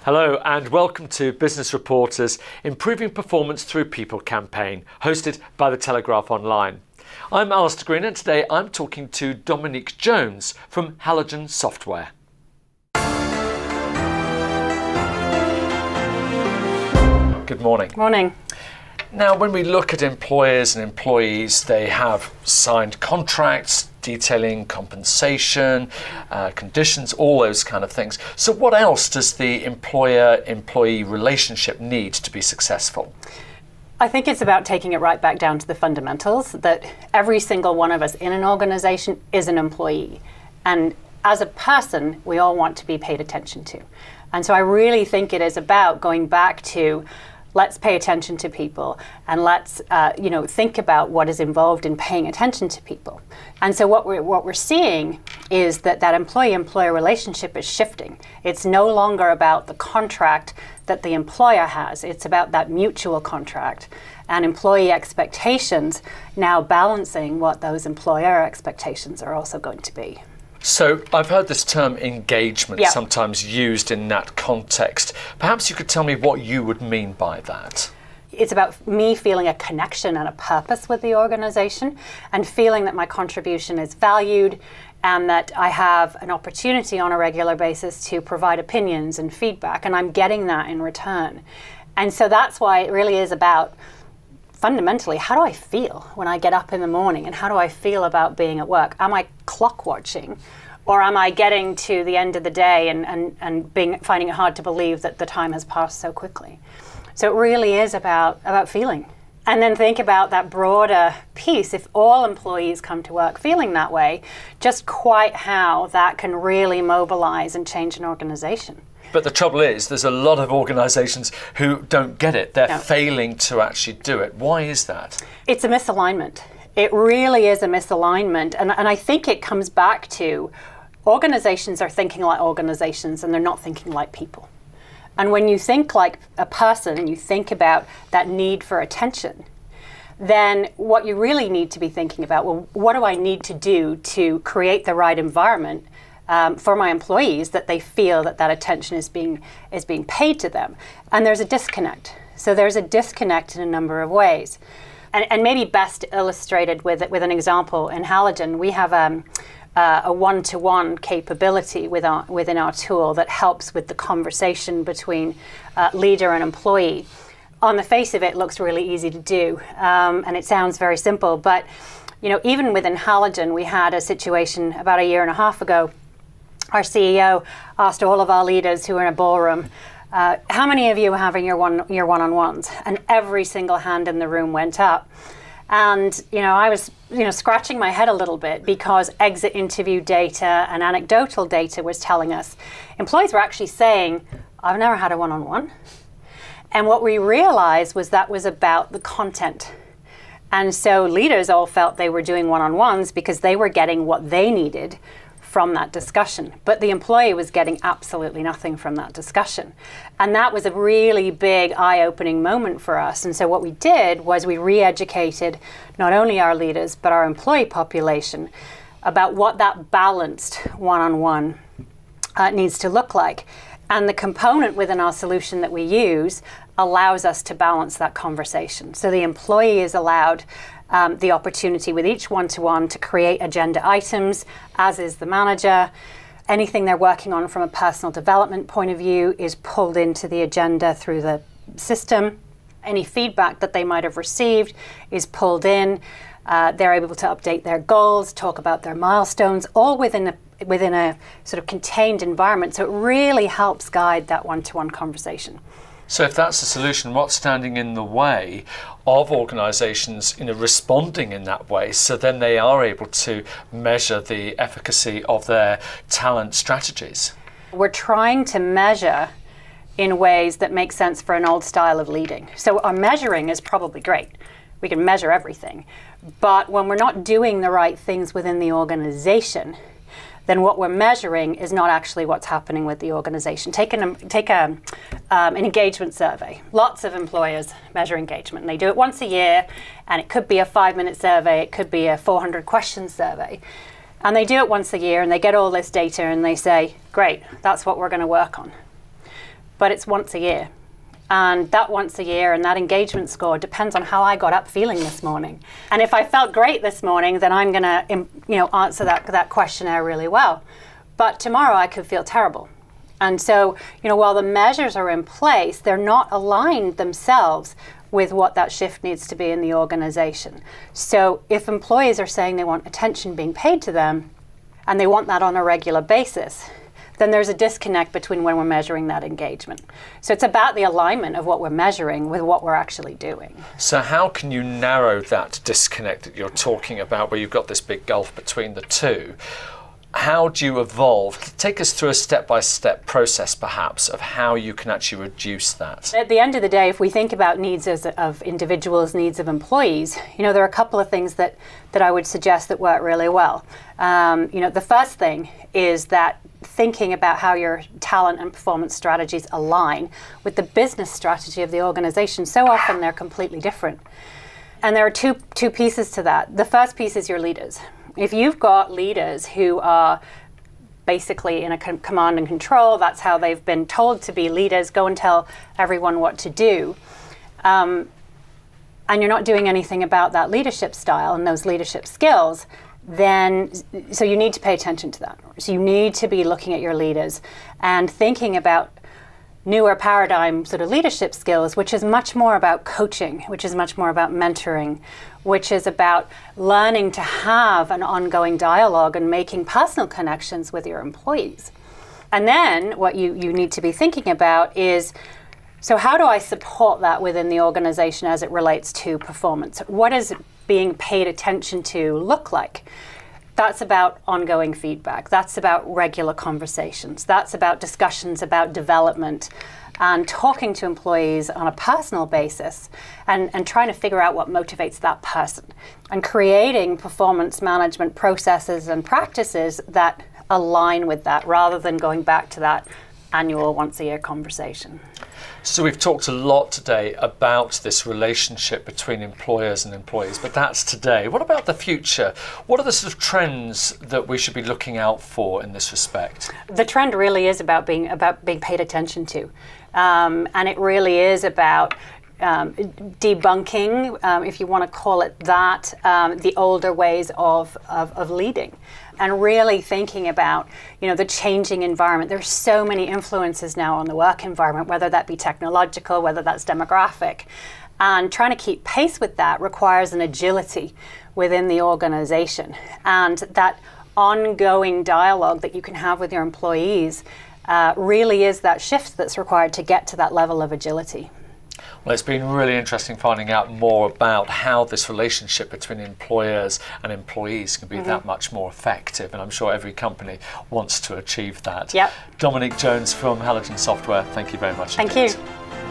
Hello and welcome to Business Reporters Improving Performance Through People campaign, hosted by the Telegraph Online. I'm Alistair Green and today I'm talking to Dominique Jones from Halogen Software. Good morning. Morning. Now, when we look at employers and employees, they have signed contracts detailing compensation, conditions, all those kind of things. So what else does the employer-employee relationship need to be successful? I think it's about taking it right back down to the fundamentals, that every single one of us in an organization is an employee. And as a person, we all want to be paid attention to. And so I really think it is about going back to let's pay attention to people and let's think about what is involved in paying attention to people. And so what we're seeing is that employee-employer relationship is shifting. It's no longer about the contract that the employer has. It's about that mutual contract and employee expectations now balancing what those employer expectations are also going to be. So I've heard this term engagement sometimes used in that context. Perhaps you could tell me what you would mean by that. It's about me feeling a connection and a purpose with the organization and feeling that my contribution is valued and that I have an opportunity on a regular basis to provide opinions and feedback, and I'm getting that in return. And so that's why it really is about fundamentally, how do I feel when I get up in the morning and how do I feel about being at work? Am I clock watching or am I getting to the end of the day and finding it hard to believe that the time has passed so quickly? So it really is about feeling. And then think about that broader piece. If all employees come to work feeling that way, just quite how that can really mobilize and change an organization. But the trouble is, there's a lot of organisations who don't get it. They're failing to actually do it. Why is that? It's a misalignment. It really is a misalignment. And I think it comes back to organisations are thinking like organisations and they're not thinking like people. And when you think like a person and you think about that need for attention, then what you really need to be thinking about, well, what do I need to do to create the right environment for my employees that they feel that attention is being paid to them? And there's a disconnect. So there's a disconnect in a number of ways. And maybe best illustrated with an example in Halogen, we have a one-to-one capability within our tool that helps with the conversation between leader and employee. On the face of it, looks really easy to do, and it sounds very simple. But even within Halogen, we had a situation about a year and a half ago. Our CEO asked all of our leaders who were in a ballroom, how many of you are having your one-on-ones? And every single hand in the room went up. And I was scratching my head a little bit because exit interview data and anecdotal data was telling us employees were actually saying, I've never had a one-on-one. And what we realized was that was about the content. And so leaders all felt they were doing one-on-ones because they were getting what they needed from that discussion. But the employee was getting absolutely nothing from that discussion. And that was a really big eye-opening moment for us. And so what we did was we re-educated not only our leaders, but our employee population about what that balanced one-on-one needs to look like. And the component within our solution that we use allows us to balance that conversation. So the employee is allowed the opportunity with each one-to-one to create agenda items, as is the manager. Anything they're working on from a personal development point of view is pulled into the agenda through the system. Any feedback that they might have received is pulled in. They're able to update their goals, talk about their milestones, all within a sort of contained environment. So it really helps guide that one-to-one conversation. So if that's the solution, what's standing in the way of organisations responding in that way so then they are able to measure the efficacy of their talent strategies? We're trying to measure in ways that make sense for an old style of leading. So our measuring is probably great. We can measure everything. But when we're not doing the right things within the organisation, then what we're measuring is not actually what's happening with the organization. Take an engagement survey. Lots of employers measure engagement. And they do it once a year, and it could be a 5-minute survey, it could be a 400-question survey. And they do it once a year, and they get all this data, and they say, great, that's what we're going to work on. but it's once a year. And that once a year and that engagement score depends on how I got up feeling this morning. And if I felt great this morning, then I'm going to, answer that questionnaire really well. But tomorrow I could feel terrible. And so, while the measures are in place, they're not aligned themselves with what that shift needs to be in the organization. So if employees are saying they want attention being paid to them, and they want that on a regular basis, then there's a disconnect between when we're measuring that engagement. So it's about the alignment of what we're measuring with what we're actually doing. So how can you narrow that disconnect that you're talking about, where you've got this big gulf between the two? How do you evolve? Take us through a step-by-step process, perhaps, of how you can actually reduce that. At the end of the day, if we think about needs of individuals, needs of employees, there are a couple of things that I would suggest that work really well. The first thing is that thinking about how your talent and performance strategies align with the business strategy of the organization. So often they're completely different. And there are two pieces to that. The first piece is your leaders. If you've got leaders who are basically in a command and control, that's how they've been told to be leaders, go and tell everyone what to do, and you're not doing anything about that leadership style and those leadership skills, then so you need to pay attention to that. So you need to be looking at your leaders and thinking about newer paradigm sort of leadership skills, which is much more about coaching, which is much more about mentoring, which is about learning to have an ongoing dialogue and making personal connections with your employees. And then what you need to be thinking about is, so how do I support that within the organization as it relates to performance? What does being paid attention to look like? That's about ongoing feedback. That's about regular conversations. That's about discussions about development and talking to employees on a personal basis and trying to figure out what motivates that person and creating performance management processes and practices that align with that rather than going back to that annual once a year conversation. So we've talked a lot today about this relationship between employers and employees, but that's today. What about the future? What are the sort of trends that we should be looking out for in this respect? The trend really is about being paid attention to, and it really is about debunking, if you want to call it that, the older ways of leading. And really thinking about, the changing environment. There's so many influences now on the work environment, whether that be technological, whether that's demographic. And trying to keep pace with that requires an agility within the organization. And that ongoing dialogue that you can have with your employees really is that shift that's required to get to that level of agility. Well, it's been really interesting finding out more about how this relationship between employers and employees can be that much more effective, and I'm sure every company wants to achieve that. Yep. Dominique Jones from Halogen Software, thank you very much. Thank indeed. you.